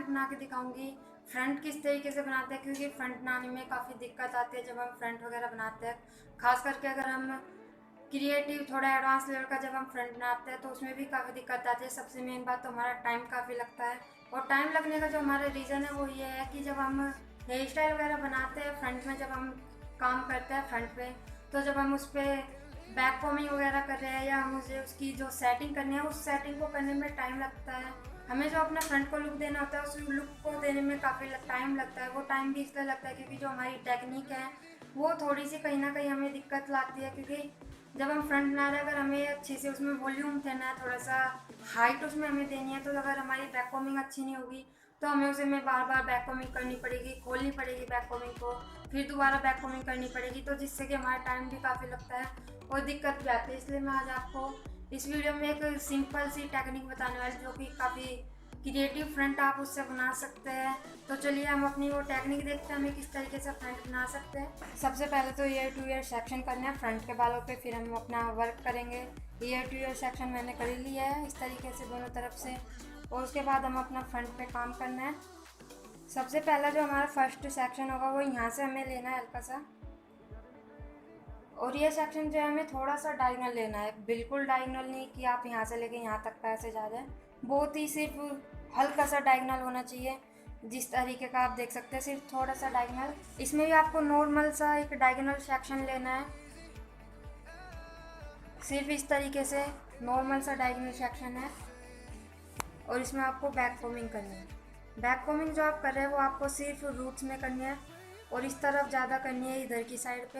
Front बना के दिखाऊंगी। फ्रंट किस तरीके से बनाते हैं, क्योंकि फ्रंट बनाने में काफ़ी दिक्कत आती है जब हम फ्रंट वगैरह बनाते हैं। खास करके अगर हम क्रिएटिव थोड़ा एडवांस लेवल का जब हम फ्रंट बनाते हैं तो उसमें भी काफ़ी दिक्कत आती है। सबसे मेन बात तो हमारा टाइम काफ़ी लगता है, और टाइम लगने का जो हमारा रीज़न है वो ये है कि जब हम हेयर स्टाइल वगैरह बनाते हैं फ्रंट में, जब हम काम करते हैं फ्रंट पे, तो जब हम उस पर बैक कॉमिंग वगैरह कर रहे हैं या मुझे उसकी जो सेटिंग करनी है उस सेटिंग को करने में टाइम लगता है। हमें जो अपना फ्रंट को लुक देना होता है उस लुक को देने में काफ़ी टाइम लगता है। वो टाइम भी इसलिए लगता है क्योंकि जो हमारी टेक्निक है वो थोड़ी सी कहीं ना कहीं हमें दिक्कत लाती है, क्योंकि जब हम फ्रंट बना रहे हैं अगर हमें अच्छे से उसमें वॉल्यूम देना है, थोड़ा सा हाइट उसमें हमें देनी है, तो अगर हमारी बैक कॉमिंग अच्छी नहीं होगी तो हमें उसे में बार बार बैक कॉमिंग करनी पड़ेगी, खोलनी पड़ेगी बैक कॉमिंग को, फिर दोबारा बैक कॉमिंग करनी पड़ेगी, तो जिससे कि हमारा टाइम भी काफ़ी लगता है और दिक्कत भी आती है। इसलिए मैं आज आपको इस वीडियो में एक सिंपल सी टेक्निक बताने वाली जो कि काफ़ी क्रिएटिव फ्रंट आप उससे बना सकते हैं। तो चलिए हम अपनी वो टेक्निक देखते हैं हमें किस तरीके से फ्रंट बना सकते हैं। सबसे पहले तो ईयर टू ईयर सेक्शन करना है फ्रंट के बालों पे, फिर हम अपना वर्क करेंगे। ईयर टू ईयर सेक्शन मैंने कर लिया है इस तरीके से दोनों तरफ से, और उसके बाद हम अपना फ्रंट पे काम करना है। सबसे पहला जो हमारा फर्स्ट सेक्शन होगा वो यहाँ से हमें लेना है हल्का सा, और ये सेक्शन जो है हमें थोड़ा सा डायगोनल लेना है, बिल्कुल डायगोनल नहीं कि आप यहाँ से लेके यहाँ तक पैसे जा रहे हैं, बहुत ही सिर्फ हल्का सा डायगोनल होना चाहिए। जिस तरीके का आप देख सकते हैं सिर्फ थोड़ा सा डायगोनल, इसमें भी आपको नॉर्मल सा एक डायगोनल सेक्शन लेना है, सिर्फ इस तरीके से नॉर्मल सा डायगोनल सेक्शन है। और इसमें आपको बैक कॉमिंग करनी है। बैक कॉमिंग जो आप कर रहे हैं वो आपको सिर्फ रूट्स में करनी है, और इस तरफ ज़्यादा करनी है इधर की साइड पे।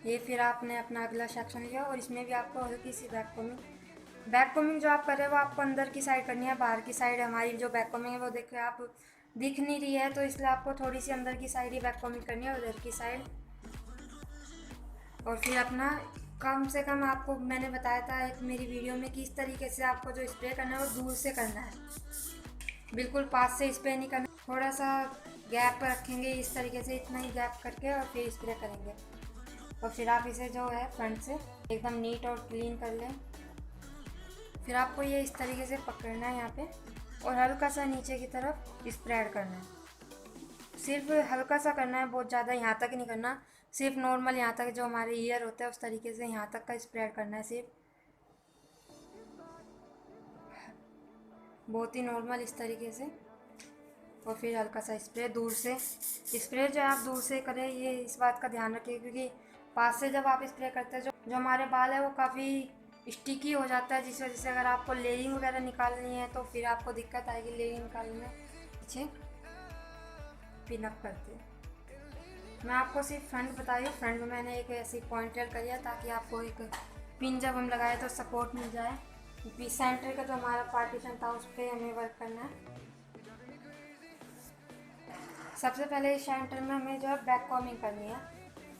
ये फिर आपने अपना अगला सेक्शन लिया और इसमें भी आपको हल्की सी बैक कॉमिंग जो आप कर रहे हैं वो आपको अंदर की साइड करनी है। बाहर की साइड हमारी जो बैक कॉमिंग है वो देखिए आप दिख नहीं रही है, तो इसलिए आपको थोड़ी सी अंदर की साइड ही बैक कॉमिंग करनी है, उधर की साइड। और फिर अपना कम से कम आपको मैंने बताया था एक मेरी वीडियो में कि इस तरीके से आपको जो स्प्रे करना है वो दूर से करना है, बिल्कुल पास से स्प्रे नहीं करना। थोड़ा सा गैप रखेंगे इस तरीके से, इतना ही गैप करके और फिर स्प्रे करेंगे। और फिर आप इसे जो है फ्रंट से एकदम नीट और क्लीन कर लें। फिर आपको ये इस तरीके से पकड़ना है यहाँ पे, और हल्का सा नीचे की तरफ स्प्रेड करना है। सिर्फ हल्का सा करना है, बहुत ज़्यादा यहाँ तक नहीं करना, सिर्फ नॉर्मल यहाँ तक जो हमारे ईयर होता है उस तरीके से यहाँ तक का स्प्रेड करना है, सिर्फ बहुत ही नॉर्मल इस तरीके से। और फिर हल्का सा स्प्रे दूर से, स्प्रे जो आप दूर से करें ये इस बात का ध्यान रखिए, क्योंकि पास से जब आप स्प्रे करते हैं जो हमारे बाल है वो काफ़ी स्टिकी हो जाता है, जिस वजह से अगर आपको लेयरिंग वगैरह निकालनी है तो फिर आपको दिक्कत आएगी लेयरिंग निकालने में। पीछे पिन अप करते हैं। मैं आपको सिर्फ फ्रंट बताई हूँ, फ्रंट में मैंने एक ऐसी पॉइंटर करी है ताकि आपको एक पिन जब हम लगाए तो सपोर्ट मिल जाए। सेंटर का जो हमारा पार्टीशन था उस पर हमें वर्क करना है। सबसे पहले इस सेंटर में हमें जो है बैक कॉमिंग करनी है।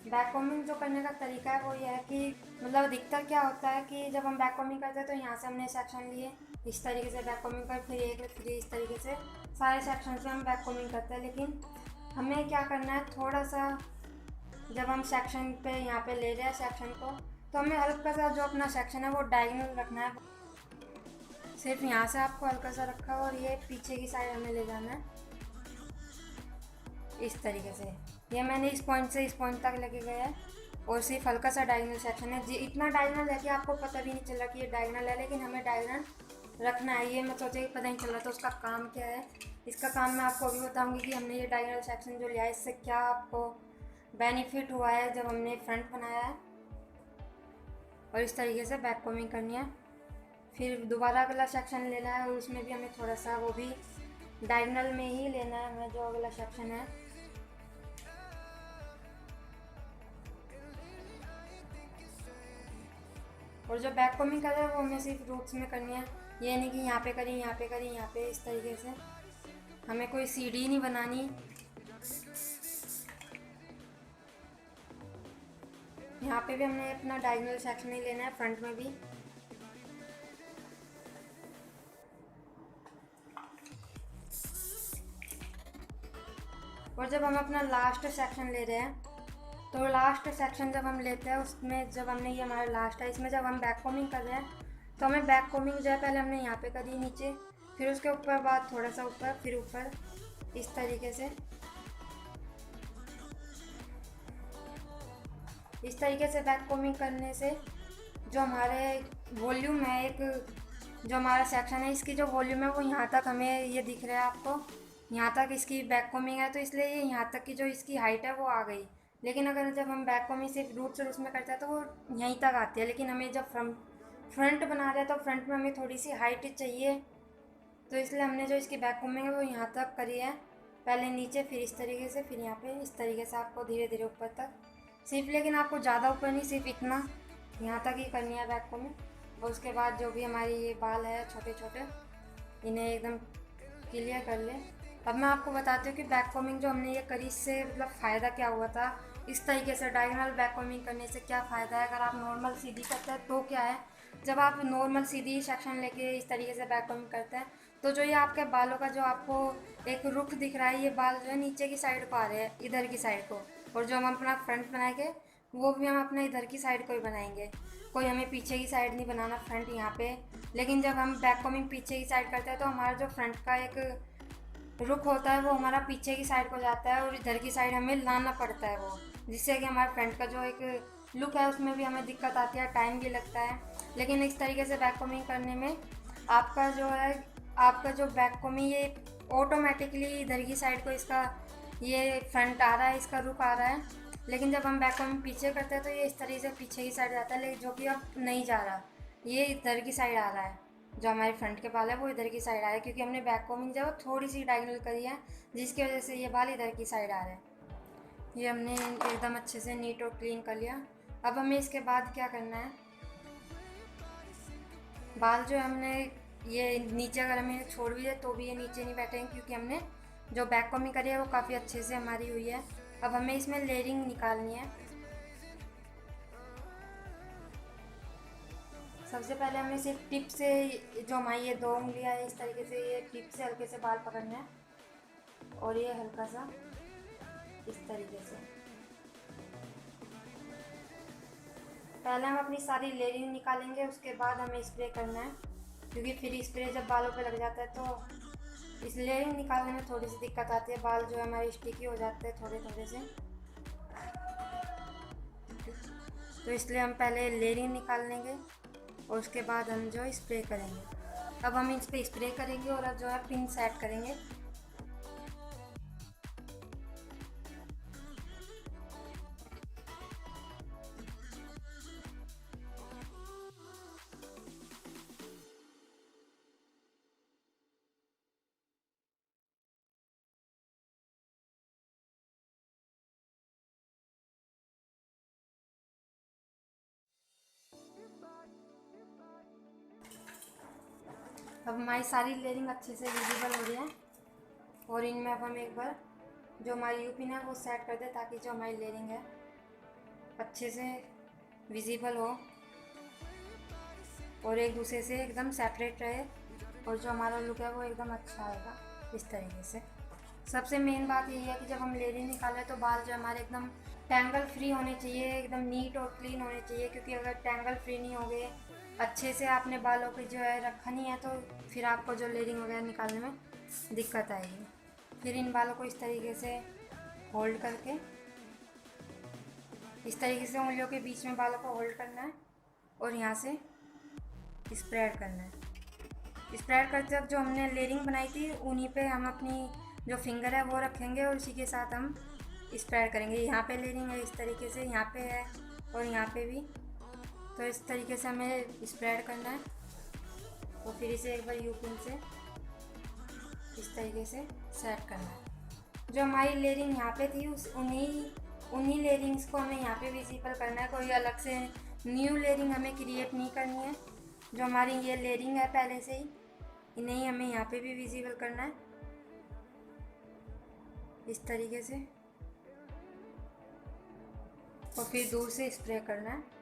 बैक कॉमिंग जो करने का तरीका है वो ये है कि मतलब अधिकतर क्या होता है कि जब हम बैक कॉमिंग करते हैं तो यहाँ से हमने सेक्शन लिए इस तरीके से बैक कॉमिंग कर, फिर एक फिर इस तरीके से सारे सेक्शन से हम बैक कॉमिंग करते हैं। लेकिन हमें क्या करना है, थोड़ा सा जब हम सेक्शन पे यहाँ पे ले रहे हैं सेक्शन को, तो हमें हल्का सा जो अपना सेक्शन है वो डायगोनल रखना है। सिर्फ यहाँ से आपको हल्का सा रखा और ये पीछे की साइड हमें ले जाना है इस तरीके से। ये मैंने इस पॉइंट से इस पॉइंट तक लेके गया है, और सिर्फ हल्का सा डायगोनल सेक्शन है जी। इतना डायगोनल है कि आपको पता भी नहीं चला कि ये डायगोनल है, लेकिन हमें डायगोनल रखना है। ये मैं सोचा कि पता नहीं चल रहा तो उसका काम क्या है। इसका काम मैं आपको अभी बताऊंगी कि हमने ये डायगोनल सेक्शन जो लिया है इससे क्या आपको बेनिफिट हुआ है जब हमने फ्रंट बनाया है। और इस तरीके से बैक कॉमिंग करनी है। फिर दोबारा अगला सेक्शन लेना है और उसमें भी हमें थोड़ा सा वो भी डायगोनल में ही लेना है हमें जो अगला सेक्शन है। और जो बैक कॉमिंग कर रहे हैं वो हमें सिर्फ रूट्स में करनी है, ये नहीं कि यहाँ पे करी यहाँ पे करी यहाँ पे, इस तरीके से हमें कोई सीढ़ी नहीं बनानी। यहाँ पे भी हमने अपना डायगोनल सेक्शन ही लेना है, फ्रंट में भी। और जब हम अपना लास्ट सेक्शन ले रहे हैं तो लास्ट सेक्शन जब हम लेते हैं उसमें जब हमने ये हमारा लास्ट है इसमें जब हम बैक कॉमिंग कर रहे हैं तो हमें बैक कॉमिंग जो है पहले हमने यहाँ पे करी नीचे, फिर उसके ऊपर बाद थोड़ा सा ऊपर, फिर ऊपर, इस तरीके से। इस तरीके से बैक कोमिंग करने से जो हमारे वॉल्यूम है, एक जो हमारा सेक्शन है, इसकी जो वॉल्यूम है वो यहाँ तक हमें ये दिख रहा है आपको, यहाँ तक इसकी बैक कोमिंग है, तो इसलिए ये यहाँ तक की जो इसकी हाइट है वो आ गई। लेकिन अगर जब हम बैक कोमिंग सिर्फ रूट से उसमें करते हैं तो वो यहीं तक आती है। लेकिन हमें जब फ्रंट बना रहे हैं तो फ्रंट में हमें थोड़ी सी हाइट चाहिए, तो इसलिए हमने जो इसकी बैक कोमिंग है वो यहाँ तक करी है। पहले नीचे, फिर इस तरीके से, फिर यहाँ पे इस तरीके से आपको धीरे धीरे ऊपर तक सिर्फ, लेकिन आपको ज़्यादा ऊपर नहीं, सिर्फ इतना यहाँ तक ही करनी है बैक कोमिंग। और उसके बाद जो भी हमारी ये बाल है छोटे छोटे, इन्हें एकदम क्लियर कर ले। अब मैं आपको बताती हूँ कि बैक कोमिंग जो हमने ये करी, इससे मतलब फ़ायदा क्या हुआ था। इस तरीके से डायगोनल बैक कोमिंग करने से क्या फ़ायदा है, अगर आप नॉर्मल सीधी करते हैं तो क्या है, जब आप नॉर्मल सीधी सेक्शन लेके इस तरीके से बैक कोमिंग करते हैं तो जो ये आपके बालों का जो आपको एक रुख दिख रहा है, ये बाल जो है नीचे की साइड को आ रहे हैं, इधर की साइड को। और जो हम अपना फ्रंट बनाएंगे वो भी हम अपने इधर की साइड को ही बनाएंगे, कोई हमें पीछे की साइड नहीं बनाना फ्रंट यहाँ पे। लेकिन जब हम बैक कोमिंग पीछे की साइड करते हैं तो हमारा जो फ्रंट का एक रुख होता है वो हमारा पीछे की साइड को जाता है और इधर की साइड हमें लाना पड़ता है वो, जिससे कि हमारे फ्रंट का जो एक लुक है उसमें भी हमें दिक्कत आती है, टाइम भी लगता है। लेकिन इस तरीके से बैक कोमिंग करने में आपका जो है, आपका जो बैक कोमिंग ये ऑटोमेटिकली इधर की साइड को इसका ये फ्रंट आ रहा है, इसका रुख आ रहा है। लेकिन जब हम बैक कोमिंग पीछे करते हैं तो ये इस तरीके से पीछे की साइड जाता है, लेकिन जो कि अब नहीं जा रहा, ये इधर की साइड आ रहा है। जो हमारे फ्रंट के बाल है वो इधर की साइड आ रहा है, क्योंकि हमने बैक कोमिंग जब थोड़ी सी डायगोनल करी है, जिसकी वजह से ये बाल इधर की साइड आ रहे हैं। ये हमने एकदम अच्छे से नीट और क्लीन कर लिया। अब हमें इसके बाद क्या करना है, बाल जो हमने ये नीचे अगर हमें छोड़ भी दे तो भी ये नीचे नहीं बैठेंगे, क्योंकि हमने जो बैक कोमिंग करी है वो काफ़ी अच्छे से हमारी हुई है। अब हमें इसमें लेयरिंग निकालनी है। सबसे पहले हमें सिर्फ टिप से, जो हमारी ये 2 उंगलियां है, इस तरीके से ये टिप से हल्के से बाल पकड़ना है और ये हल्का सा इस तरीके से। पहले हम अपनी सारी लेयरिंग निकालेंगे, उसके बाद हमें स्प्रे करना है, क्योंकि फिर स्प्रे जब बालों पे लग जाता है तो इस लेयरिंग निकालने में थोड़ी सी दिक्कत आती है, बाल जो है हमारे स्टिकी हो जाते हैं थोड़े थोड़े से। तो इसलिए हम पहले लेयरिंग निकाल लेंगे और उसके बाद हम जो स्प्रे करेंगे। अब हम इस पर स्प्रे करेंगे और अब जो है पिन सेट करेंगे। अब हमारी सारी लेयरिंग अच्छे से विजिबल हो रही है और इनमें अब हम एक बार जो हमारी यू पिन है वो सेट कर दें, ताकि जो हमारी लेयरिंग है अच्छे से विजिबल हो और एक दूसरे से एकदम सेपरेट रहे, और जो हमारा लुक है वो एकदम अच्छा आएगा इस तरीके से। सबसे मेन बात यही है कि जब हम लेयरिंग निकालें तो बाल जो हमारे एकदम टैंगल फ्री होने चाहिए, एकदम नीट और क्लीन होने चाहिए, क्योंकि अगर टैंगल फ्री नहीं होंगे, अच्छे से आपने बालों की जो है रखा नहीं है, तो फिर आपको जो लेयरिंग वगैरह निकालने में दिक्कत आएगी। फिर इन बालों को इस तरीके से होल्ड करके, इस तरीके से उंगलियों के बीच में बालों को होल्ड करना है और यहाँ से स्प्रेड करना है। स्प्रेड करते वक्त जो हमने लेयरिंग बनाई थी उन्हीं पे हम अपनी जो फिंगर है वो रखेंगे और उसी के साथ हम स्प्रेड करेंगे। यहाँ पे लेयरिंग है इस तरीके से, यहाँ पे है और यहाँ पे भी, तो इस तरीके से हमें स्प्रेड करना है और फिर इसे एक बार यू पिन से इस तरीके से सेट करना है। जो हमारी लेयरिंग यहाँ पे थी उस उन्हीं लेयरिंग्स को हमें यहाँ पे विजिबल करना है, कोई अलग से न्यू लेयरिंग हमें क्रिएट नहीं करनी है। जो हमारी ये लेयरिंग है पहले से ही, इन्हें हमें यहाँ पे भी विजिबल करना है इस तरीके से, और फिर दूर से स्प्रे करना है।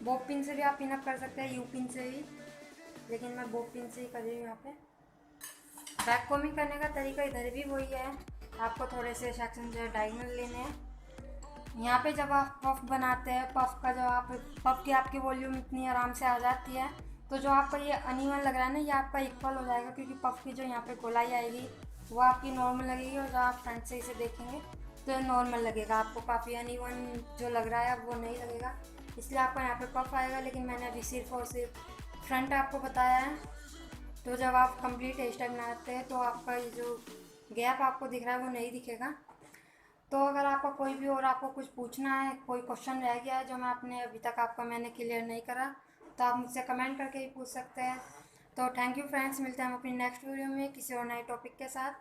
बॉब पिन से भी आप पिनअप कर सकते हैं, यू पिन से भी, लेकिन मैं बॉब पिन से ही कर रही हूँ यहाँ पे। बैक कोमिंग करने का तरीका इधर भी वही है, आपको थोड़े से सेक्शन जो है डायगोनल लेने हैं। यहाँ पे जब आप पफ बनाते हैं, पफ का जो आप पफ की आपकी वॉल्यूम इतनी आराम से आ जाती है, तो जो आपका ये अनइवन लग रहा है ना, ये आपका इक्वल हो जाएगा, क्योंकि पफ की जो यहाँ पे गोलाई आएगी वो आपकी नॉर्मल लगेगी, और जब आप फ्रंट से इसे देखेंगे तो नॉर्मल लगेगा, आपको काफ़ी अनइवन जो लग रहा है अब वो नहीं लगेगा। इसलिए आपको यहाँ पे पफ आएगा, लेकिन मैंने अभी सिर्फ और सिर्फ फ्रंट आपको बताया है। तो जब आप कंप्लीट हेयर स्टाइल बनाते हैं तो आपका ये जो गैप आपको दिख रहा है वो नहीं दिखेगा। तो अगर आपका कोई भी और आपको कुछ पूछना है, कोई क्वेश्चन रह गया है जो मैं आपने अभी तक आपका मैंने क्लियर नहीं करा, तो आप मुझसे कमेंट करके ही पूछ सकते हैं। तो थैंक यू फ्रेंड्स, मिलते हैं हम अपनी नेक्स्ट वीडियो में किसी और नए टॉपिक के साथ।